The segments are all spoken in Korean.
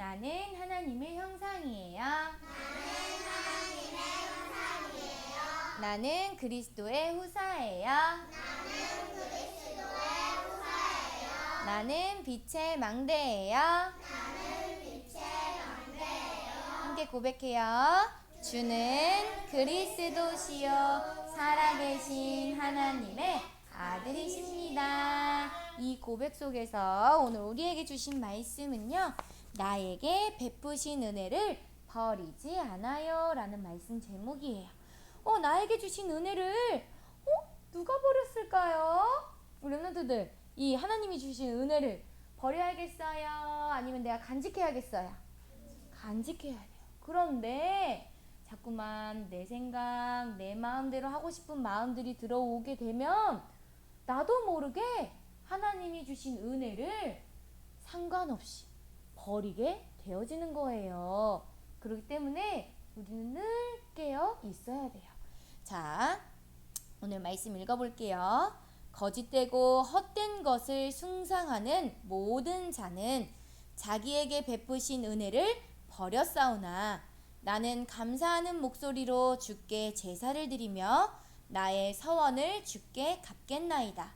나는 하나님의 형상이에요. 나는 그리스도의 후사예요. 나는 빛의 망대예요. 함께 고백해요. 주는 그리스도시요 살아계신 하나님의 아들이십니다. 이 고백 속에서 오늘 우리에게 주신 말씀은요, 나에게 베푸신 은혜를 버리지 않아요 라는 말씀 제목이에요. 나에게 주신 은혜를 누가 버렸을까요? 우리 랩런트들, 이 하나님이 주신 은혜를 버려야겠어요? 아니면 내가 간직해야겠어요? 간직해야 돼요. 그런데 자꾸만 내 생각, 내 마음대로 하고 싶은 마음들이 들어오게 되면 나도 모르게 하나님이 주신 은혜를 상관없이 버리게 되어지는 거예요. 그렇기 때문에 우리는 늘 깨어 있어야 돼요. 자, 오늘 말씀 읽어볼게요. 거짓되고 헛된 것을 숭상하는 모든 자는 자기에게 베푸신 은혜를 버렸사오나 나는 감사하는 목소리로 주께 제사를 드리며 나의 서원을 주께 갚겠나이다.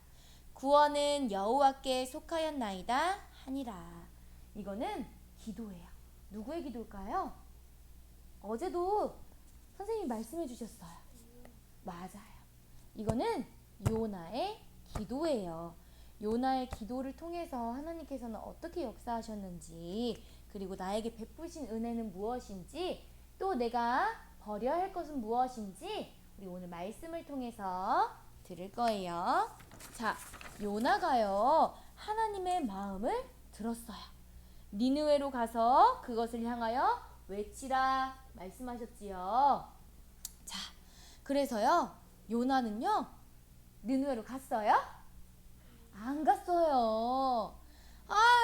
구원은 여호와께 속하였나이다 하니라. 이거는 기도예요. 누구의 기도일까요? 어제도 선생님이 말씀해 주셨어요. 맞아요. 이거는 요나의 기도예요. 요나의 기도를 통해서 하나님께서는 어떻게 역사하셨는지, 그리고 나에게 베푸신 은혜는 무엇인지, 또 내가 버려야 할 것은 무엇인지 우리 오늘 말씀을 통해서 들을 거예요. 자, 요나가요 하나님의 마음을 들었어요. 니느웨로 가서 그것을 향하여 외치라 말씀하셨지요. 자, 그래서요 요나는요 니느웨로 갔어요? 안 갔어요.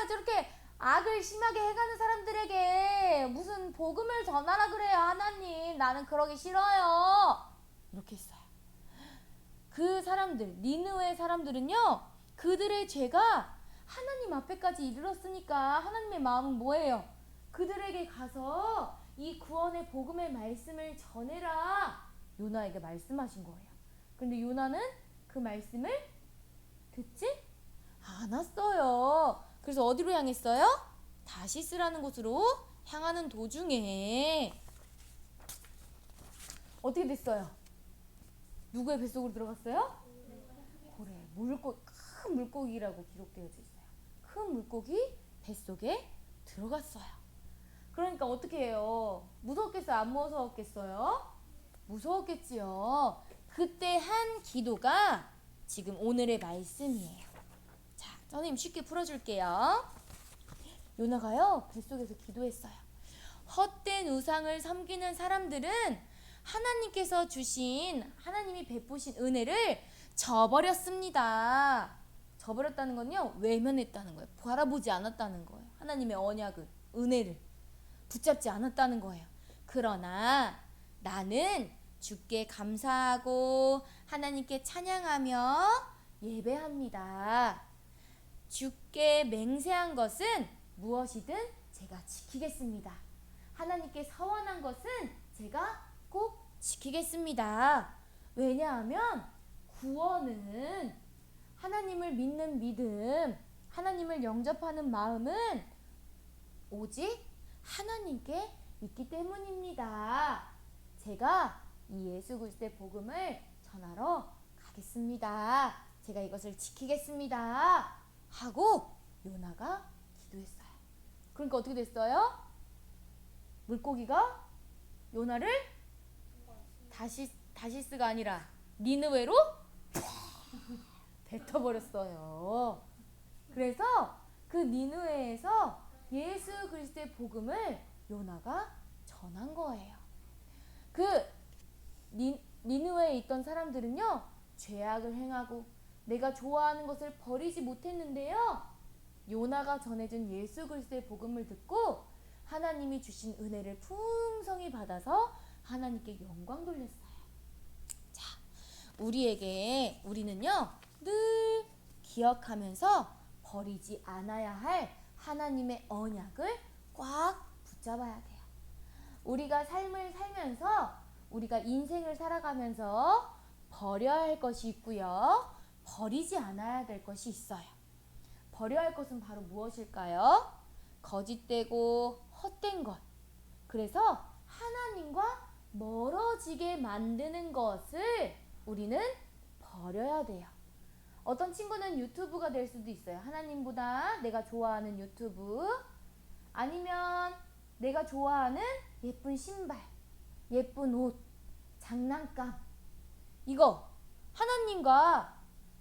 저렇게 악을 심하게 해가는 사람들에게 무슨 복음을 전하라 그래요. 하나님, 나는 그러기 싫어요. 이렇게 했어요. 그 사람들, 니느웨 사람들은요, 그들의 죄가 하나님 앞에까지 이르렀으니까 하나님의 마음은 뭐예요? 그들에게 가서 이 구원의 복음의 말씀을 전해라 요나에게 말씀하신 거예요. 그런데 요나는 그 말씀을 듣지 않았어요. 그래서 어디로 향했어요? 다시스라는 곳으로 향하는 도중에 어떻게 됐어요? 누구의 뱃속으로 들어갔어요? 그래, 큰 물고기라고 기록되어져 있어요. 큰 물고기 뱃속에 들어갔어요. 그러니까 어떻게 해요? 무서웠겠어요? 안 무서웠겠어요? 무서웠겠지요. 그때 한 기도가 지금 오늘의 말씀이에요. 자, 선생님 쉽게 풀어줄게요. 요나가요 뱃속에서 기도했어요. 헛된 우상을 섬기는 사람들은 하나님께서 주신, 하나님이 베푸신 은혜를 저버렸습니다. 저버렸다는 건요, 외면했다는 거예요. 바라보지 않았다는 거예요. 하나님의 언약을, 은혜를 붙잡지 않았다는 거예요. 그러나 나는 주께 감사하고 하나님께 찬양하며 예배합니다. 주께 맹세한 것은 무엇이든 제가 지키겠습니다. 하나님께 서원한 것은 제가 꼭 지키겠습니다. 왜냐하면 구원은 하나님을 믿는 믿음, 하나님을 영접하는 마음은 오직 하나님께 있기 때문입니다. 제가 이 예수 그리스도의 복음을 전하러 가겠습니다. 제가 이것을 지키겠습니다. 하고 요나가 기도했어요. 그러니까 어떻게 됐어요? 물고기가 요나를 다시스가 아니라 니느웨로 뱉어버렸어요. 그래서 그 니느웨에서 예수 그리스도의 복음을 요나가 전한 거예요. 그 니느웨에 있던 사람들은요, 죄악을 행하고 내가 좋아하는 것을 버리지 못했는데요, 요나가 전해준 예수 그리스도의 복음을 듣고 하나님이 주신 은혜를 풍성히 받아서 하나님께 영광 돌렸어요. 자, 우리는요 늘 기억하면서 버리지 않아야 할 하나님의 언약을 꽉 붙잡아야 돼요. 우리가 삶을 살면서, 우리가 인생을 살아가면서 버려야 할 것이 있고요. 버리지 않아야 될 것이 있어요. 버려야 할 것은 바로 무엇일까요? 거짓되고 헛된 것. 그래서 하나님과 멀어지게 만드는 것을 우리는 버려야 돼요. 어떤 친구는 유튜브가 될 수도 있어요. 하나님보다 내가 좋아하는 유튜브, 아니면 내가 좋아하는 예쁜 신발, 예쁜 옷, 장난감, 이거 하나님과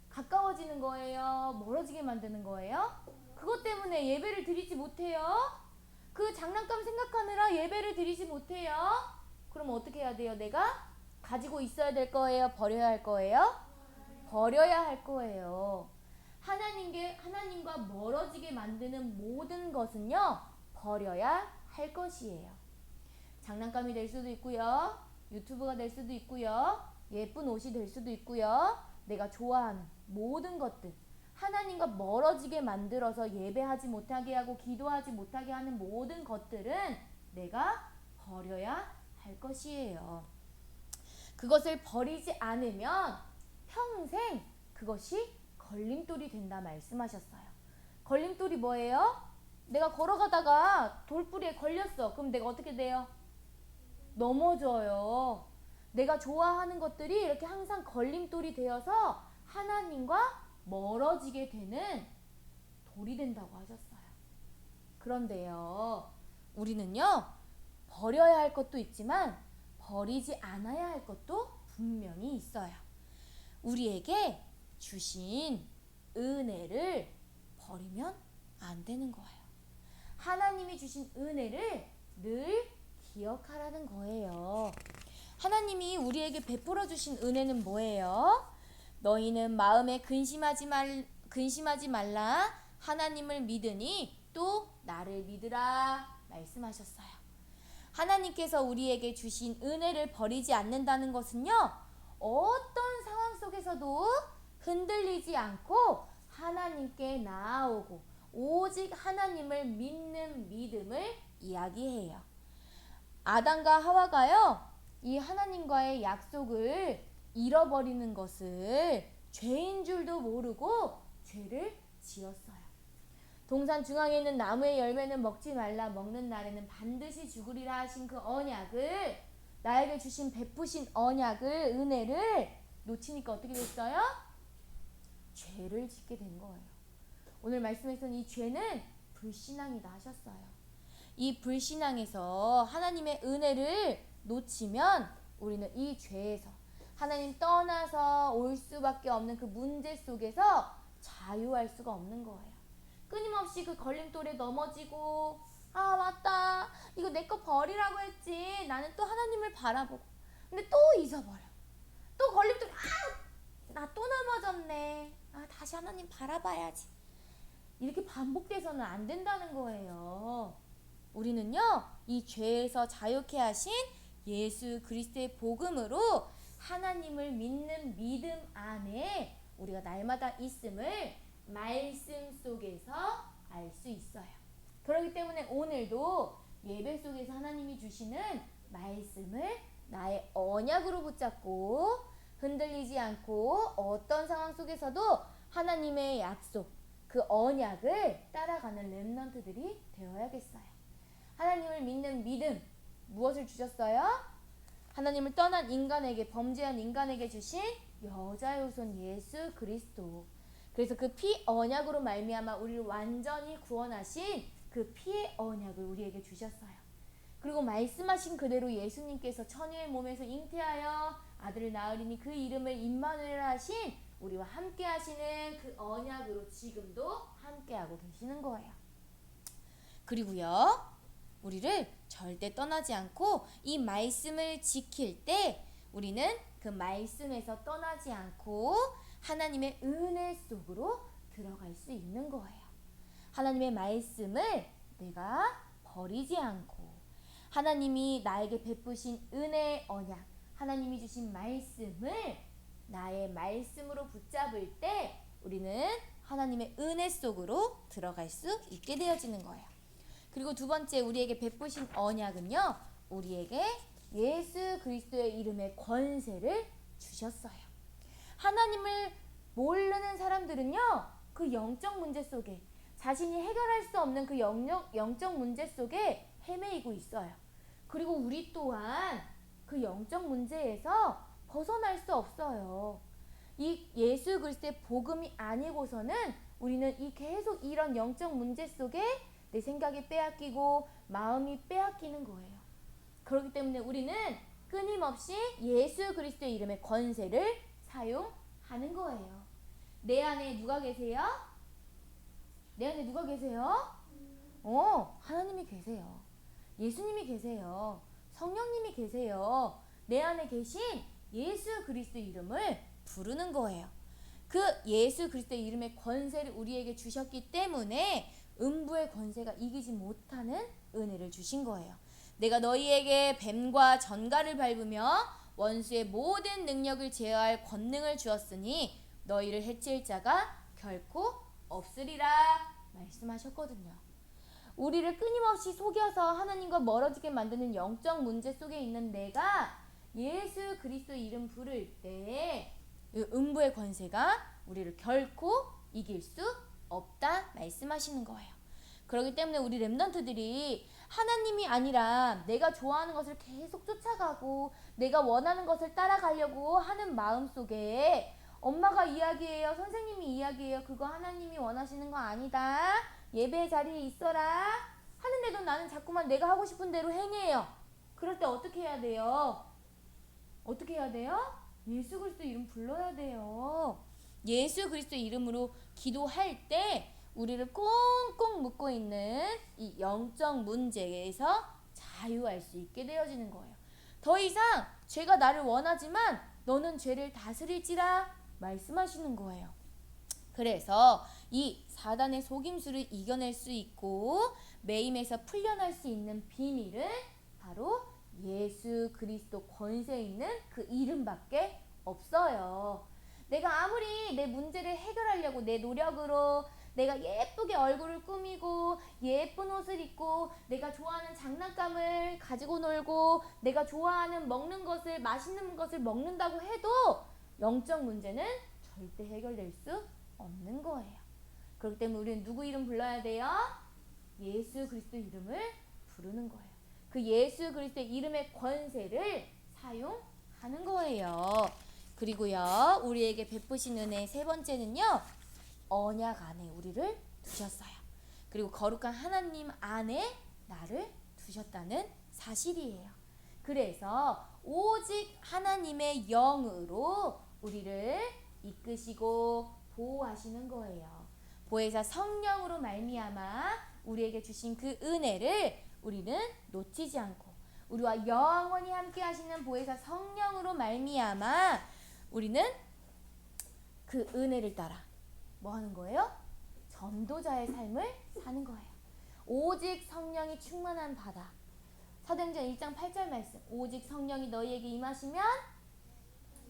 가까워지는 거예요? 멀어지게 만드는 거예요? 그것 때문에 예배를 드리지 못해요? 그 장난감 생각하느라 예배를 드리지 못해요? 그럼 어떻게 해야 돼요? 내가 가지고 있어야 될 거예요? 버려야 할 거예요? 버려야 할 거예요. 하나님과 멀어지게 만드는 모든 것은요, 버려야 할 것이에요. 장난감이 될 수도 있고요, 유튜브가 될 수도 있고요, 예쁜 옷이 될 수도 있고요, 내가 좋아하는 모든 것들, 하나님과 멀어지게 만들어서 예배하지 못하게 하고 기도하지 못하게 하는 모든 것들은 내가 버려야 할 것이에요. 그것을 버리지 않으면 평생 그것이 걸림돌이 된다 말씀하셨어요. 걸림돌이 뭐예요? 내가 걸어가다가 돌부리에 걸렸어. 그럼 내가 어떻게 돼요? 넘어져요. 내가 좋아하는 것들이 이렇게 항상 걸림돌이 되어서 하나님과 멀어지게 되는 돌이 된다고 하셨어요. 그런데요, 우리는요, 버려야 할 것도 있지만 버리지 않아야 할 것도 분명히 있어요. 우리에게 주신 은혜를 버리면 안 되는 거예요. 하나님이 주신 은혜를 늘 기억하라는 거예요. 하나님이 우리에게 베풀어 주신 은혜는 뭐예요? 너희는 마음에 근심하지 말라. 하나님을 믿으니 또 나를 믿으라 말씀하셨어요. 하나님께서 우리에게 주신 은혜를 버리지 않는다는 것은요, 어떤 상황 속에서도 흔들리지 않고 하나님께 나아오고 오직 하나님을 믿는 믿음을 이야기해요. 아담과 하와가요, 이 하나님과의 약속을 잃어버리는 것을 죄인 줄도 모르고 죄를 지었어요. 동산 중앙에 있는 나무의 열매는 먹지 말라. 먹는 날에는 반드시 죽으리라 하신 그 언약을, 나에게 주신 베푸신 언약을, 은혜를 놓치니까 어떻게 됐어요? 죄를 짓게 된 거예요. 오늘 말씀에서는 이 죄는 불신앙이다 하셨어요. 이 불신앙에서 하나님의 은혜를 놓치면 우리는 이 죄에서, 하나님 떠나서 올 수밖에 없는 그 문제 속에서 자유할 수가 없는 거예요. 끊임없이 그 걸림돌에 넘어지고, 아 맞다, 이거 내 거 버리라고 했지, 나는 또 하나님을 바라보고, 근데 또 잊어버려. 또 걸림돌, 나 또 넘어졌네, 다시 하나님 바라봐야지. 이렇게 반복돼서는 안 된다는 거예요. 우리는요, 이 죄에서 자유케 하신 예수 그리스도의 복음으로 하나님을 믿는 믿음 안에 우리가 날마다 있음을 말씀 속에서 알 수 있어요. 그렇기 때문에 오늘도 예배 속에서 하나님이 주시는 말씀을 나의 언약으로 붙잡고 흔들리지 않고 어떤 상황 속에서도 하나님의 약속, 그 언약을 따라가는 렘넌트들이 되어야겠어요. 하나님을 믿는 믿음, 무엇을 주셨어요? 하나님을 떠난 인간에게, 범죄한 인간에게 주신 여자의 후손 예수 그리스도. 그래서 그 피 언약으로 말미암아 우리를 완전히 구원하신 그 피의 언약을 우리에게 주셨어요. 그리고 말씀하신 그대로 예수님께서 처녀의 몸에서 잉태하여 아들을 낳으리니 그 이름을 임마누엘 하신, 우리와 함께 하시는 그 언약으로 지금도 함께하고 계시는 거예요. 그리고요, 우리를 절대 떠나지 않고 이 말씀을 지킬 때 우리는 그 말씀에서 떠나지 않고 하나님의 은혜 속으로 들어갈 수 있는 거예요. 하나님의 말씀을 내가 버리지 않고, 하나님이 나에게 베푸신 은혜의 언약, 하나님이 주신 말씀을 나의 말씀으로 붙잡을 때 우리는 하나님의 은혜 속으로 들어갈 수 있게 되어지는 거예요. 그리고 두 번째 우리에게 베푸신 언약은요. 우리에게 예수 그리스도의 이름의 권세를 주셨어요. 하나님을 모르는 사람들은요. 그 영적 문제 속에 자신이 해결할 수 없는 그 영적 문제 속에 헤매이고 있어요. 그리고 우리 또한 그 영적 문제에서 벗어날 수 없어요. 이 예수 그리스도의 복음이 아니고서는 우리는 계속 이런 영적 문제 속에 내 생각이 빼앗기고 마음이 빼앗기는 거예요. 그렇기 때문에 우리는 끊임없이 예수 그리스도의 이름의 권세를 사용하는 거예요. 내 안에 누가 계세요? 내 안에 누가 계세요? 하나님이 계세요. 예수님이 계세요. 성령님이 계세요. 내 안에 계신 예수 그리스도의 이름을 부르는 거예요. 그 예수 그리스도의 이름의 권세를 우리에게 주셨기 때문에 음부의 권세가 이기지 못하는 은혜를 주신 거예요. 내가 너희에게 뱀과 전갈을 밟으며 원수의 모든 능력을 제어할 권능을 주었으니 너희를 해칠 자가 결코 없으리라 말씀하셨거든요. 우리를 끊임없이 속여서 하나님과 멀어지게 만드는 영적 문제 속에 있는 내가 예수 그리스도 이름 부를 때 음부의 권세가 우리를 결코 이길 수 없다 말씀하시는 거예요. 그렇기 때문에 우리 렘넌트들이 하나님이 아니라 내가 좋아하는 것을 계속 쫓아가고 내가 원하는 것을 따라가려고 하는 마음속에 엄마가 이야기해요, 선생님이 이야기해요, 그거 하나님이 원하시는 거 아니다, 예배 자리에 있어라 하는데도 나는 자꾸만 내가 하고 싶은 대로 행해요. 그럴 때 어떻게 해야 돼요? 어떻게 해야 돼요? 예수 그리스도 이름 불러야 돼요. 예수 그리스도 이름으로 기도할 때 우리를 꽁꽁 묶고 있는 이 영적 문제에서 자유할 수 있게 되어지는 거예요. 더 이상 죄가 나를 원하지만 너는 죄를 다스릴지라 말씀하시는 거예요. 그래서 이 사단의 속임수를 이겨낼 수 있고 매임에서 풀려날 수 있는 비밀은 바로 예수 그리스도 권세 있는 그 이름밖에 없어요. 내가 아무리 내 문제를 해결하려고 내 노력으로 내가 예쁘게 얼굴을 꾸미고 예쁜 옷을 입고 내가 좋아하는 장난감을 가지고 놀고 내가 좋아하는 먹는 것을 맛있는 것을 먹는다고 해도 영적 문제는 절대 해결될 수 없는 거예요. 그렇기 때문에 우리는 누구 이름 불러야 돼요? 예수 그리스도 이름을 부르는 거예요. 그 예수 그리스도의 이름의 권세를 사용하는 거예요. 그리고요, 우리에게 베푸신 은혜 세 번째는요, 언약 안에 우리를 두셨어요. 그리고 거룩한 하나님 안에 나를 두셨다는 사실이에요. 그래서 오직 하나님의 영으로 우리를 이끄시고 보호하시는 거예요. 보혜사 성령으로 말미암아 우리에게 주신 그 은혜를 우리는 놓치지 않고 우리와 영원히 함께 하시는 보혜사 성령으로 말미암아 우리는 그 은혜를 따라 뭐 하는 거예요? 전도자의 삶을 사는 거예요. 오직 성령이 충만한 바다. 사도행전 1장 8절 말씀. 오직 성령이 너희에게 임하시면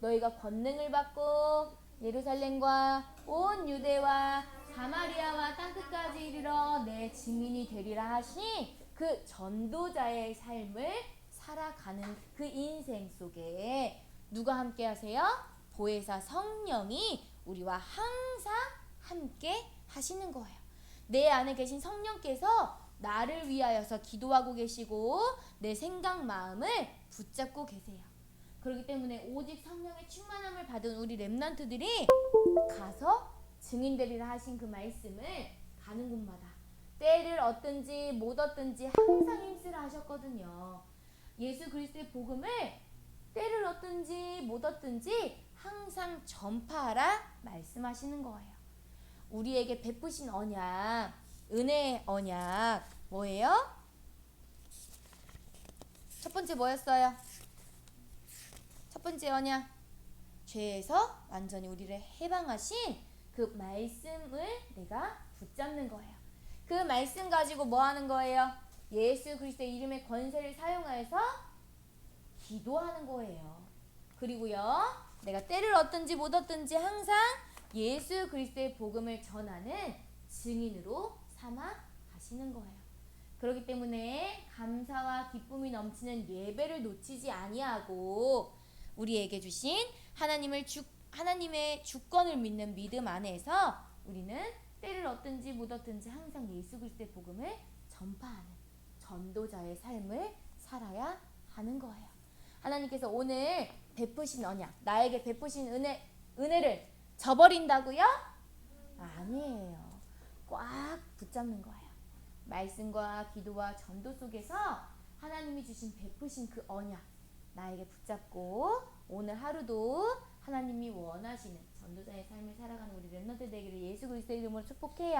너희가 권능을 받고 예루살렘과 온 유대와 사마리아와 땅끝까지 이르러 내 증인이 되리라 하시니 그 전도자의 삶을 살아가는 그 인생 속에 누가 함께 하세요? 보혜사 성령이 우리와 항상 함께 하시는 거예요. 내 안에 계신 성령께서 나를 위하여서 기도하고 계시고 내 생각 마음을 붙잡고 계세요. 그렇기 때문에 오직 성령의 충만함을 받은 우리 렘넌트들이 가서 증인되리라 하신 그 말씀을 가는 곳마다 때를 얻든지 못 얻든지 항상 힘쓰라 하셨거든요. 예수 그리스도의 복음을 때를 얻든지 못 얻든지 항상 전파하라 말씀하시는 거예요. 우리에게 베푸신 언약, 은혜의 언약 뭐예요? 첫 번째 뭐였어요? 첫 번째 언약, 죄에서 완전히 우리를 해방하신 그 말씀을 내가 붙잡는 거예요. 그 말씀 가지고 뭐 하는 거예요? 예수 그리스도의 이름의 권세를 사용해서 기도하는 거예요. 그리고요, 내가 때를 얻든지 못 얻든지 항상 예수 그리스도의 복음을 전하는 증인으로 삼아 가시는 거예요. 그렇기 때문에 감사와 기쁨이 넘치는 예배를 놓치지 아니하고 우리에게 주신 하나님의 주권을 믿는 믿음 안에서 우리는 때를 얻든지 못 얻든지 항상 예수 그리스도의 복음을 전파하는 전도자의 삶을 살아야 하는 거예요. 하나님께서 오늘 베푸신 언약, 나에게 베푸신 은혜를 저버린다고요? 아니에요. 꽉 붙잡는 거예요. 말씀과 기도와 전도 속에서 하나님이 주신 베푸신 그 언약 나에게 붙잡고 오늘 하루도 하나님이 원하시는 전도자의 삶을 살아가는 우리 렘넌트 되기를 예수 그리스도의 이름으로 축복해요.